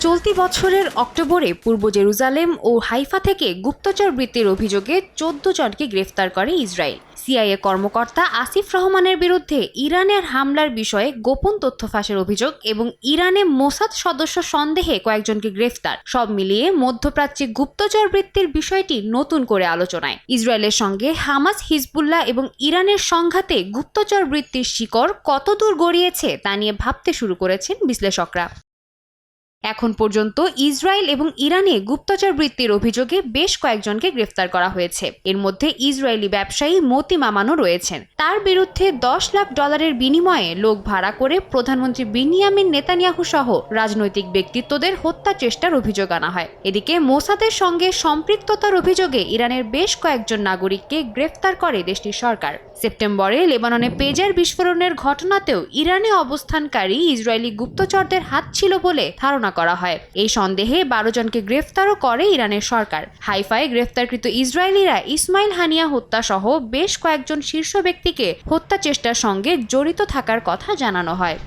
চলতি বছরের অক্টোবরে পূর্ব জেরুজালেম ও হাইফা থেকে গুপ্তচর বৃত্তির অভিযোগে ১৪ জনকে গ্রেফতার করে ইসরায়েল। সিআইএ কর্মকর্তা আসিফ রহমানের বিরুদ্ধে ইরানের হামলার বিষয়ে গোপন তথ্য ফাঁসের অভিযোগ এবং ইরানে মোসাদ সদস্য সন্দেহে কয়েকজনকে গ্রেফতার, সব মিলিয়ে মধ্যপ্রাচ্যে গুপ্তচর বৃত্তির বিষয়টি নতুন করে আলোচনায়। ইসরায়েলের সঙ্গে হামাস, হিজবুল্লাহ এবং ইরানের সংঘাতে গুপ্তচর বৃত্তির শিকড় কতদূর গড়িয়েছে তা নিয়ে ভাবতে শুরু করেছেন বিশ্লেষকরা। এখন পর্যন্ত ইসরায়েল এবং ইরানে গুপ্তচর বৃত্তির অভিযোগে বেশ কয়েকজনকে গ্রেফতার করা হয়েছে। এর মধ্যে ইসরায়েলি ব্যবসায়ী মতি মামানও রয়েছেন। তার বিরুদ্ধে $10 লাখ বিনিময়ে লোক ভাড়া করে প্রধানমন্ত্রী বিনিয়ামিন নেতানিয়াহু সহ রাজনৈতিক ব্যক্তিত্বদের হত্যা চেষ্টার অভিযোগ আনা হয়। এদিকে মোসাদের সঙ্গে সম্পৃক্ততার অভিযোগে ইরানের বেশ কয়েকজন নাগরিককে গ্রেফতার করে দেশটির সরকার। সেপ্টেম্বরে লেবাননে পেজার বিস্ফোরণের ঘটনাতেও ইরানে অবস্থানকারী ইসরায়েলি গুপ্তচরদের হাত ছিল বলে ধারণা করা হয়। এই সন্দেহে 12 জনকে গ্রেফতারও করে ইরানের সরকার। হাইফায় গ্রেফতারকৃত ইসরায়েলিরা ইসমাইল হানিয়া হত্যা সহ বেশ কয়েকজন শীর্ষ ব্যক্তিকে হত্যা চেষ্টার সঙ্গে জড়িত থাকার কথা জানানো হয়।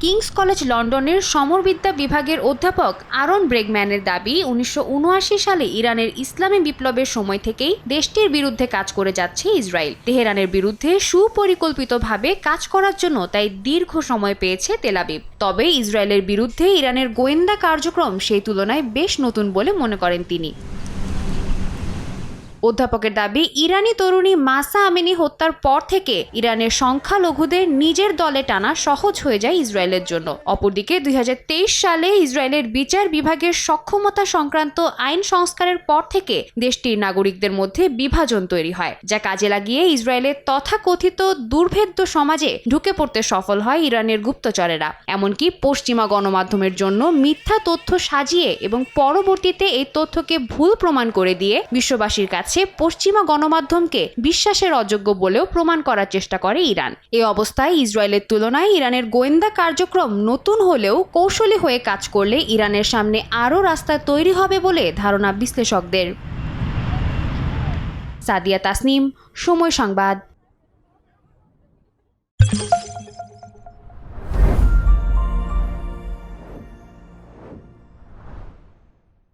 কিংস কলেজ লন্ডনের সমরবিদ্যা বিভাগের অধ্যাপক আরন ব্রেগম্যানের দাবি, 1979 সালে ইরানের ইসলামী বিপ্লবের সময় থেকেই দেশটির বিরুদ্ধে কাজ করে যাচ্ছে ইসরায়েল। তেহরানের বিরুদ্ধে সুপরিকল্পিতভাবে কাজ করার জন্য তাই দীর্ঘ সময় পেয়েছে তেল আবিব। তবে ইসরায়েলের বিরুদ্ধে ইরানের গোয়েন্দা কার্যক্রম সেই তুলনায় বেশ নতুন বলে মনে করেন তিনি। অধ্যাপকের দাবি, ইরানি তরুণী মাসা আমিনি হত্যার পর থেকে ইরানের সংখ্যালঘুদের নিজের দলে টানা সহজ হয়ে যায় ইসরায়েলের জন্য। অপরদিকে 2023 সালে ইসরায়েলের বিচার বিভাগের সক্ষমতা সংক্রান্ত আইন সংস্কারের পর থেকে দেশটির নাগরিকদের মধ্যে বিভাজন তৈরি হয়, যা কাজে লাগিয়ে ইসরায়েলের তথাকথিত দুর্ভেদ্য সমাজে ঢুকে পড়তে সফল হয় ইরানের গুপ্তচরেরা। এমনকি পশ্চিমা গণমাধ্যমের জন্য মিথ্যা তথ্য সাজিয়ে এবং পরবর্তীতে এই তথ্যকে ভুল প্রমাণ করে দিয়ে বিশ্ববাসীর কাছে পশ্চিমা গণমাধ্যমকে বিশ্বাসের অযোগ্য বলেও প্রমাণ করার চেষ্টা করে ইরান। এই অবস্থায় ইসরায়েলের তুলনায় ইরানের গোয়েন্দা কার্যক্রম নতুন হলেও কৌশলী হয়ে কাজ করলে ইরানের সামনে আরও রাস্তা তৈরি হবে বলে ধারণা বিশ্লেষকদের। সাদিয়া তাসনিম, সময় সংবাদ।